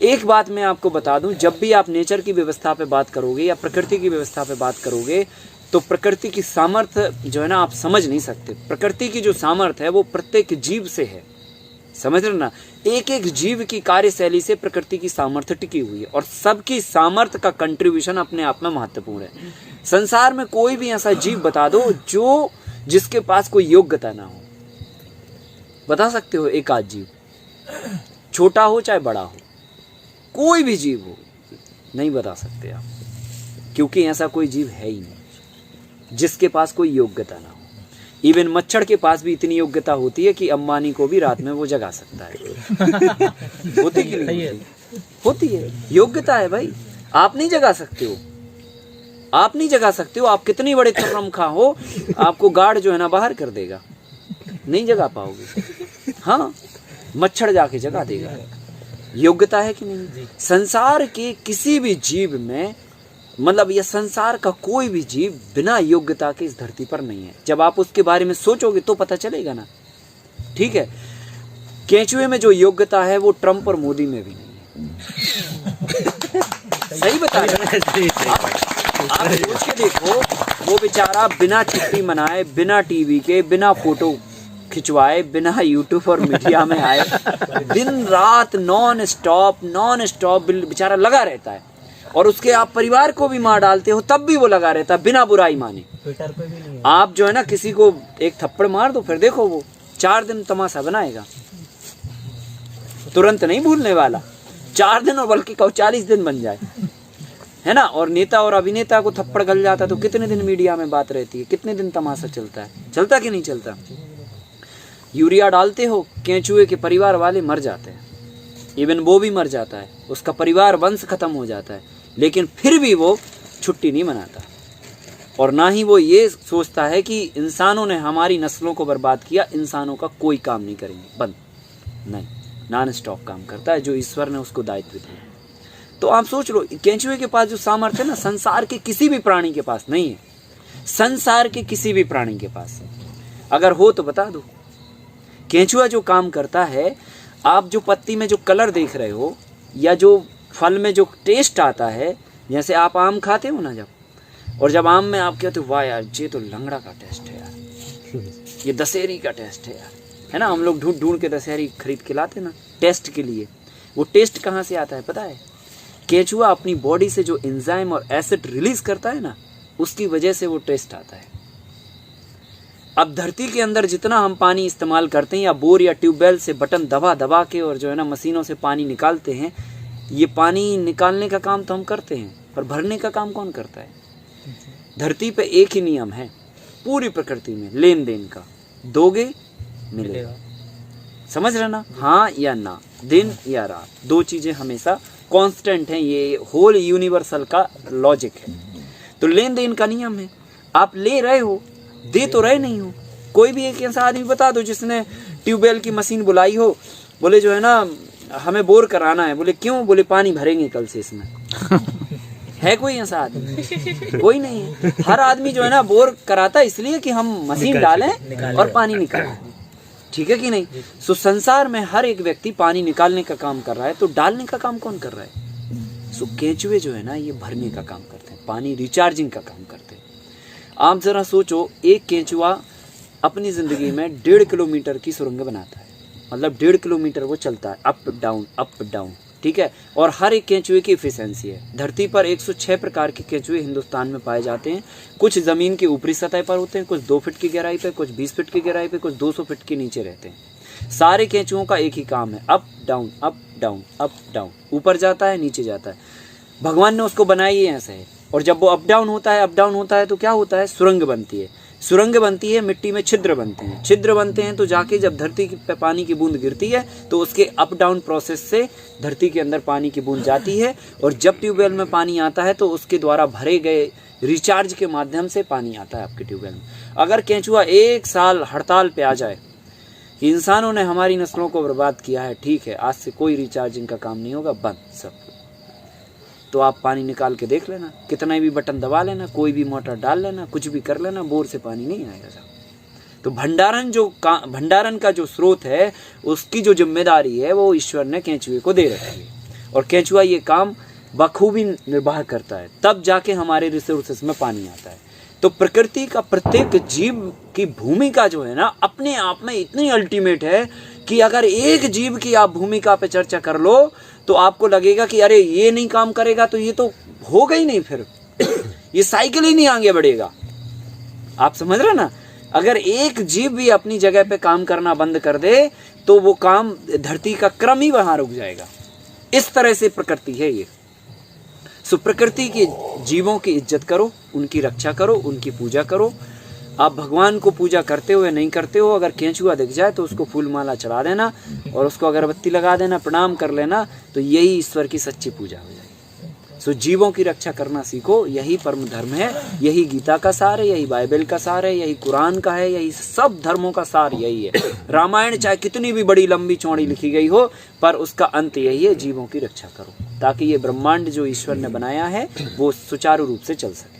एक बात मैं आपको बता दूं, जब भी आप नेचर की व्यवस्था पे बात करोगे या प्रकृति की व्यवस्था पे बात करोगे तो प्रकृति की सामर्थ्य जो है ना आप समझ नहीं सकते। प्रकृति की जो सामर्थ्य है वो प्रत्येक जीव से है, समझ रहे ना। एक एक जीव की कार्यशैली से प्रकृति की सामर्थ्य टिकी हुई है और सबकी सामर्थ्य का कंट्रीब्यूशन अपने आप में महत्वपूर्ण है। संसार में कोई भी ऐसा जीव बता दो जो जिसके पास कोई योग्यता ना हो, बता सकते हो? एक आध जीव, छोटा हो चाहे बड़ा हो, कोई भी जीव हो, नहीं बता सकते आप, क्योंकि ऐसा कोई जीव है ही नहीं जिसके पास कोई योग्यता ना हो। इवन मच्छर के पास भी इतनी योग्यता होती है कि अंबानी को भी रात में वो जगा सकता है। होती कि नहीं होती है? योग्यता है भाई, आप नहीं जगा सकते हो, आप नहीं जगा सकते हो। आप कितनी बड़े खर्रमखा हो, आपको गार्ड जो है ना बाहर कर देगा, नहीं जगा पाओगे। हाँ, मच्छर जाके जगा देगा। योग्यता है कि नहीं? संसार के किसी भी जीव में, मतलब यह संसार का कोई भी जीव बिना योग्यता के इस धरती पर नहीं है। जब आप उसके बारे में सोचोगे तो पता चलेगा ना, ठीक है। केंचुए में जो योग्यता है वो ट्रंप और मोदी में भी नहीं है। सही बता रहे हैं आप सोच के देखो, वो बेचारा बिना छुट्टी मनाए, बिना टीवी के, बिना फोटो खिंचवाए, बिना यूट्यूब और मीडिया में आए, दिन रात नॉन स्टॉप बेचारा लगा रहता है। और उसके आप परिवार को भी मार डालते हो तब भी वो लगा रहता है बिना बुराई माने। ट्विटर पे भी नहीं। आप जो है ना किसी को एक थप्पड़ मार दो, फिर देखो वो 4 दिन तमाशा बनाएगा, तुरंत नहीं भूलने वाला। 4 दिन और बल्कि 40 दिन बन जाए, है ना। और नेता और अभिनेता को थप्पड़ गल जाता तो कितने दिन मीडिया में बात रहती है, कितने दिन तमाशा चलता है, चलता कि नहीं चलता। यूरिया डालते हो, केंचुए के परिवार वाले मर जाते हैं, इवन वो भी मर जाता है, उसका परिवार वंश खत्म हो जाता है, लेकिन फिर भी वो छुट्टी नहीं मनाता। और ना ही वो ये सोचता है कि इंसानों ने हमारी नस्लों को बर्बाद किया, इंसानों का कोई काम नहीं करेंगे, बंद नहीं, नॉन स्टॉप काम करता है जो ईश्वर ने उसको दायित्व दिया। तो आप सोच लो, केंचुए के पास जो सामर्थ्य है ना, संसार के किसी भी प्राणी के पास नहीं है। संसार के किसी भी प्राणी के पास अगर हो तो बता दो। केंचुआ जो काम करता है, आप जो पत्ती में जो कलर देख रहे हो या जो फल में जो टेस्ट आता है, जैसे आप आम खाते हो ना जब, और जब आम में आप कहते हो वाह यार ये तो लंगड़ा का टेस्ट है यार, ये दशहरी का टेस्ट है यार, है ना। हम लोग ढूंढ ढूंढ के दशहरी खरीद के लाते ना टेस्ट के लिए। वो टेस्ट कहाँ से आता है पता है? केंचुआ अपनी बॉडी से जो एंजाइम और एसिड रिलीज करता है ना, उसकी वजह से वो टेस्ट आता है। अब धरती के अंदर जितना हम पानी इस्तेमाल करते हैं, या बोर या ट्यूबवेल से बटन दबा दबा के और जो है ना मशीनों से पानी निकालते हैं, ये पानी निकालने का काम तो हम करते हैं, पर भरने का काम कौन करता है? धरती पे एक ही नियम है पूरी प्रकृति में, लेन देन का, दोगे मिलेगा। समझ रहे ना? हाँ या ना, दिन या रात, 2 चीजें हमेशा कांस्टेंट हैं। ये होल यूनिवर्सल का लॉजिक है। तो लेन देन का नियम है, आप ले रहे हो, दे तो रहे नहीं हो। कोई भी एक ऐसा आदमी बता दो जिसने ट्यूबवेल की मशीन बुलाई हो, बोले जो है ना हमें बोर कराना है, बोले क्यों? बोले पानी भरेंगे कल से इसमें। है कोई ऐसा आदमी? कोई नहीं है। हर आदमी जो है ना बोर कराता है इसलिए कि हम मशीन डालें और पानी निकालें, ठीक है कि नहीं। सो संसार में हर एक व्यक्ति पानी निकालने का काम कर रहा है, तो डालने का काम कौन कर रहा है? सो केंचुए जो है ना ये भरने का काम करते हैं, पानी रिचार्जिंग का काम करते हैं। आप जरा सोचो, एक केंचुआ अपनी जिंदगी में 1.5 किलोमीटर की सुरंग बनाता है, मतलब 1.5 किलोमीटर वो चलता है अप डाउन, ठीक है। और हर एक केंचुए की एफिशिएंसी है। धरती पर 106 प्रकार के केंचुए हिंदुस्तान में पाए जाते हैं। कुछ जमीन की ऊपरी सतह पर होते हैं, कुछ 2 फीट की गहराई पे, कुछ 20 फीट की गहराई पे, कुछ 200 फीट के नीचे रहते हैं। सारे केंचुओं का एक ही काम है, up down up down up down, ऊपर जाता है नीचे जाता है। भगवान ने उसको बनाया ही ऐसा है। और जब वो अप डाउन होता है तो क्या होता है? सुरंग बनती है। सुरंग बनती है, मिट्टी में छिद्र बनते हैं तो जाके जब धरती पे पानी की बूंद गिरती है तो उसके अप डाउन प्रोसेस से धरती के अंदर पानी की बूंद जाती है। और जब ट्यूबवेल में पानी आता है तो उसके द्वारा भरे गए रिचार्ज के माध्यम से पानी आता है आपके ट्यूबवेल में। अगर केंचुआ 1 साल हड़ताल पे आ जाए कि इंसानों ने हमारी नस्लों को बर्बाद किया है, ठीक है, आज से कोई रिचार्जिंग का काम नहीं होगा, बंद सब, तो आप पानी निकाल के देख लेना, कितना भी बटन दबा लेना, कोई भी मोटर डाल लेना, कुछ भी कर लेना, बोर से पानी नहीं आएगा साहब। तो भंडारण का जो स्रोत है, उसकी जो जिम्मेदारी है वो ईश्वर ने केंचुए को दे रखी है। और केंचुआ ये काम बखूबी निर्वाह करता है, तब जाके हमारे रिसोर्सेस में पानी आता है। तो प्रकृति का प्रत्येक जीव की भूमिका जो है ना अपने आप में इतनी अल्टीमेट है कि अगर एक जीव की आप भूमिका पे चर्चा कर लो तो आपको लगेगा कि अरे ये नहीं काम करेगा तो ये तो होगा ही नहीं, फिर ये साइकिल ही नहीं आगे बढ़ेगा। आप समझ रहे ना, अगर एक जीव भी अपनी जगह पे काम करना बंद कर दे तो वो काम, धरती का क्रम ही वहां रुक जाएगा। इस तरह से प्रकृति है ये। सो प्रकृति के जीवों की इज्जत करो, उनकी रक्षा करो, उनकी पूजा करो। आप भगवान को पूजा करते हो या नहीं करते हो, अगर केंचुआ दिख जाए तो उसको फूल माला चढ़ा देना और उसको अगरबत्ती लगा देना, प्रणाम कर लेना, तो यही ईश्वर की सच्ची पूजा हो जाएगी। सो जीवों की रक्षा करना सीखो, यही परम धर्म है, यही गीता का सार है, यही बाइबल का सार है, यही कुरान का है, यही सब धर्मों का सार यही है। रामायण चाहे कितनी भी बड़ी लंबी चौड़ी लिखी गई हो, पर उसका अंत यही है, जीवों की रक्षा करो, ताकि ये ब्रह्मांड जो ईश्वर ने बनाया है वो सुचारू रूप से चल सके।